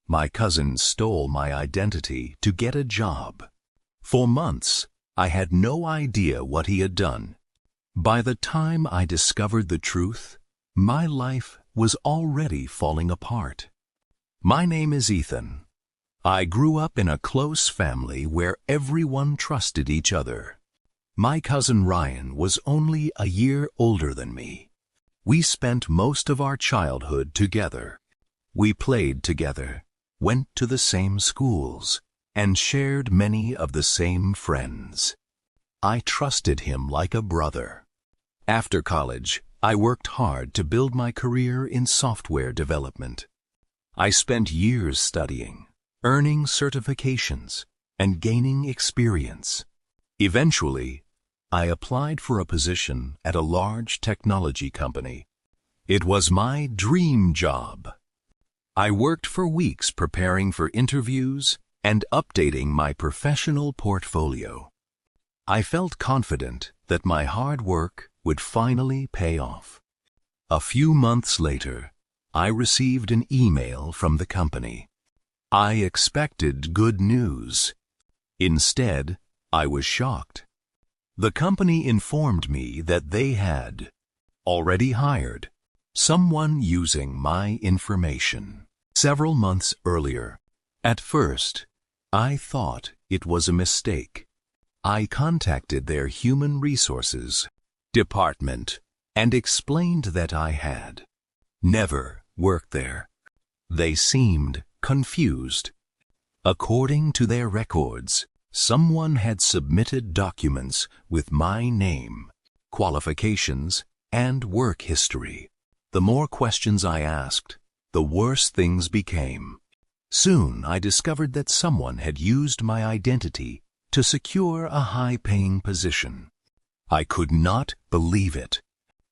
My cousin stole my identity to get a job. For months, I had no idea what he had done. By the time I discovered the truth, my life was already falling apart. My name is Ethan. I grew up in a close family where everyone trusted each other. My cousin Ryan was only a year older than me. We spent most of our childhood together. We played together, went to the same schools, and shared many of the same friends. I trusted him like a brother. After college, I worked hard to build my career in software development. I spent years studying, earning certifications, and gaining experience. Eventually, I applied for a position at a large technology company. It was my dream job. I worked for weeks preparing for interviews and updating my professional portfolio. I felt confident that my hard work would finally pay off. A few months later, I received an email from the company. I expected good news. Instead, I was shocked. The company informed me that they had already hired someone using my information several months earlier. At first, I thought it was a mistake. I contacted their human resources department and explained that I had never worked there. They seemed confused. According to their records, someone had submitted documents with my name, qualifications, and work history. The more questions I asked, the worse things became. Soon I discovered that someone had used my identity to secure a high-paying position. I could not believe it.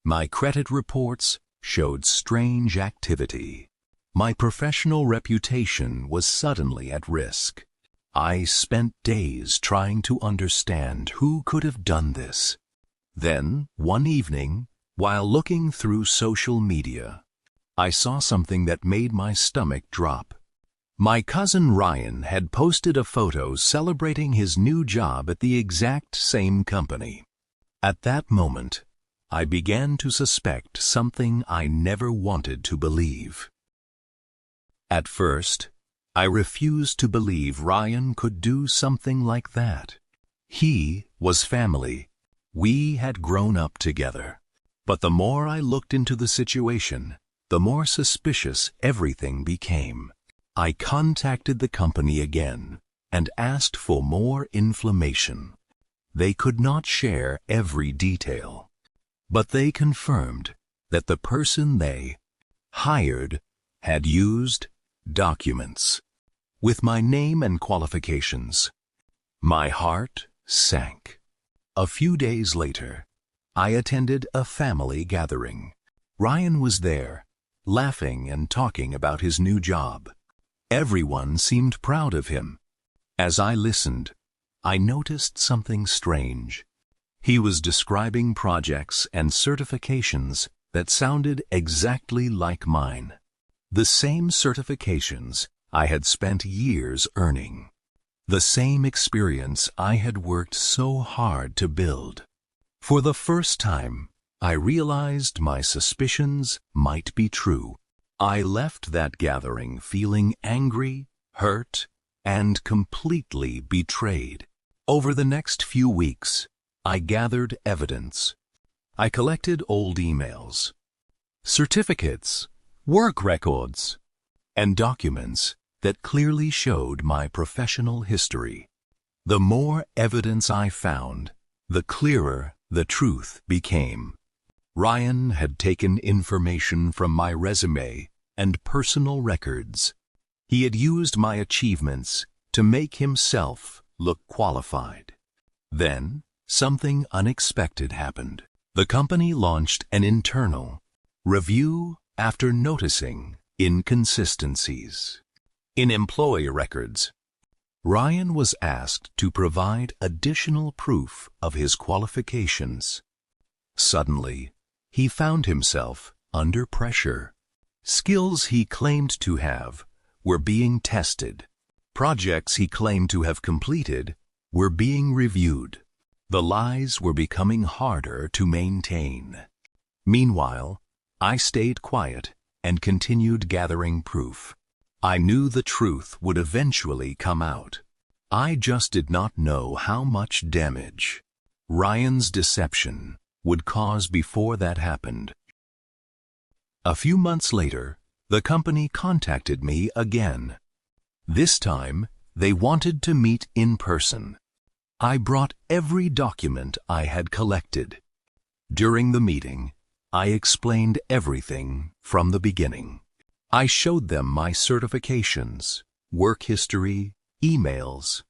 My credit reports showed strange activity. My professional reputation was suddenly at risk. I spent days trying to understand who could have done this. Then, one evening, while looking through social media, I saw something that made my stomach drop. My cousin Ryan had posted a photo celebrating his new job at the exact same company. At that moment, I began to suspect something I never wanted to believe. At first, I refused to believe Ryan could do something like that. He was family. We had grown up together. But the more I looked into the situation, the more suspicious everything became. I contacted the company again and asked for more information. They could not share every detail, but they confirmed that the person they hired had used documents with my name and qualifications. My heart sank. A few days later, I attended a family gathering. Ryan was there, laughing and talking about his new job. Everyone seemed proud of him. As I listened, I noticed something strange. He was describing projects and certifications that sounded exactly like mine. The same certifications I had spent years earning. The same experience I had worked so hard to build. For the first time, I realized my suspicions might be true. I left that gathering feeling angry, hurt, and completely betrayed. Over the next few weeks, I gathered evidence. I collected old emails, certificates, work records, and documents that clearly showed my professional history. The more evidence I found, the clearer the truth became. Ryan had taken information from my resume and personal records. He had used my achievements to make himself look qualified. Then, something unexpected happened. The company launched an internal review after noticing inconsistencies in employee records. Ryan was asked to provide additional proof of his qualifications. Suddenly, he found himself under pressure. Skills he claimed to have were being tested. Projects he claimed to have completed were being reviewed. The lies were becoming harder to maintain. Meanwhile, I stayed quiet and continued gathering proof. I knew the truth would eventually come out. I just did not know how much damage Ryan's deception would cause before that happened. A few months later, the company contacted me again. This time, they wanted to meet in person. I brought every document I had collected. During the meeting, I explained everything from the beginning. I showed them my certifications, work history, emails,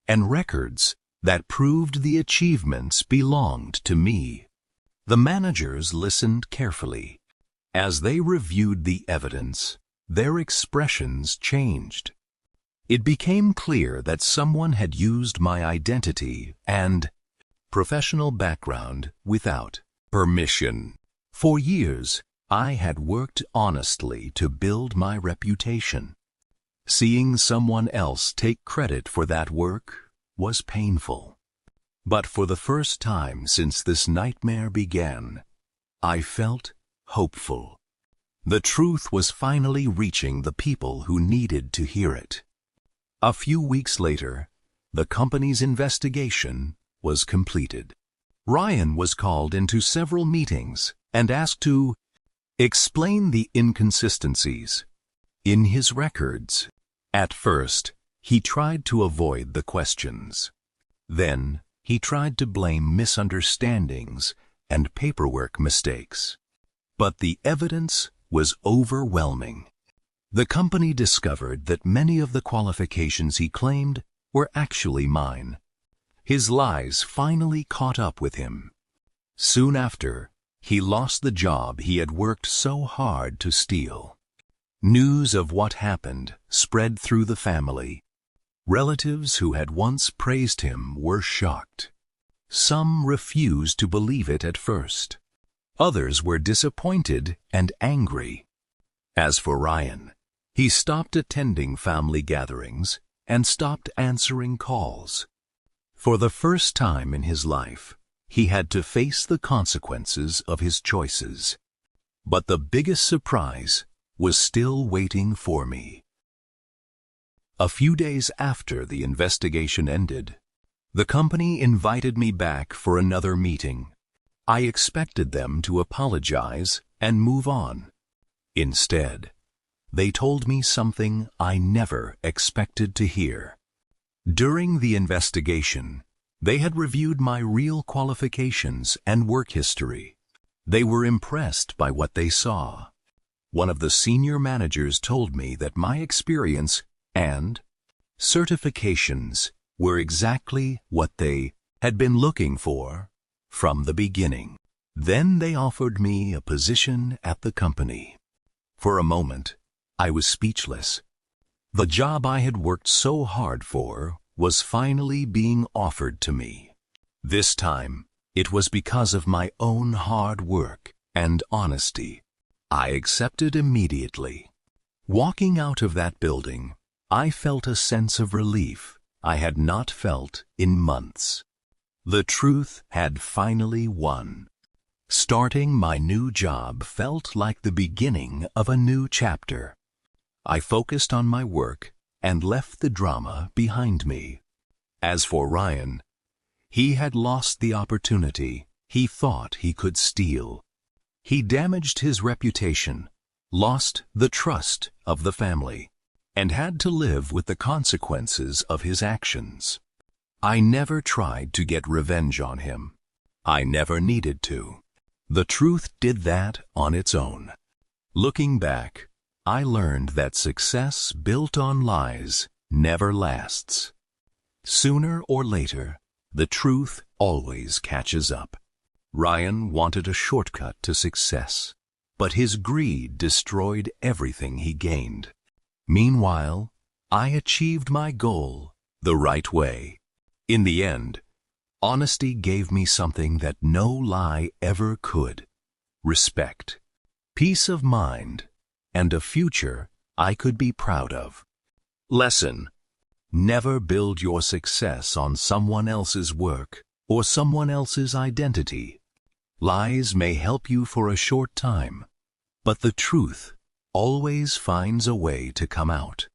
and records that proved the achievements belonged to me. The managers listened carefully. As they reviewed the evidence, their expressions changed. It became clear that someone had used my identity and professional background without permission. For years, I had worked honestly to build my reputation. Seeing someone else take credit for that work was painful. But for the first time since this nightmare began, I felt hopeful. The truth was finally reaching the people who needed to hear it. A few weeks later, the company's investigation was completed. Ryan was called into several meetings and asked to explain the inconsistencies in his records. At first, he tried to avoid the questions. Then, he tried to blame misunderstandings and paperwork mistakes. But the evidence was overwhelming. The company discovered that many of the qualifications he claimed were actually mine. His lies finally caught up with him. Soon after, he lost the job he had worked so hard to steal. News of what happened spread through the family. Relatives who had once praised him were shocked. Some refused to believe it at first. Others were disappointed and angry. As for Ryan, he stopped attending family gatherings and stopped answering calls. For the first time in his life, he had to face the consequences of his choices. But the biggest surprise was still waiting for me. A few days after the investigation ended, the company invited me back for another meeting. I expected them to apologize and move on. Instead, they told me something I never expected to hear. During the investigation, they had reviewed my real qualifications and work history. They were impressed by what they saw. One of the senior managers told me that my experience and certifications were exactly what they had been looking for from the beginning. Then they offered me a position at the company. For a moment, I was speechless. The job I had worked so hard for was finally being offered to me. This time, it was because of my own hard work and honesty. I accepted immediately. Walking out of that building, I felt a sense of relief I had not felt in months. The truth had finally won. Starting my new job felt like the beginning of a new chapter. I focused on my work and left the drama behind me. As for Ryan, he had lost the opportunity he thought he could steal. He damaged his reputation, lost the trust of the family, and had to live with the consequences of his actions. I never tried to get revenge on him. I never needed to. The truth did that on its own. Looking back, I learned that success built on lies never lasts. Sooner or later, the truth always catches up. Ryan wanted a shortcut to success, but his greed destroyed everything he gained. Meanwhile, I achieved my goal the right way. In the end, honesty gave me something that no lie ever could: respect, peace of mind, and a future I could be proud of. Lesson: never build your success on someone else's work or someone else's identity. Lies may help you for a short time, but the truth always finds a way to come out.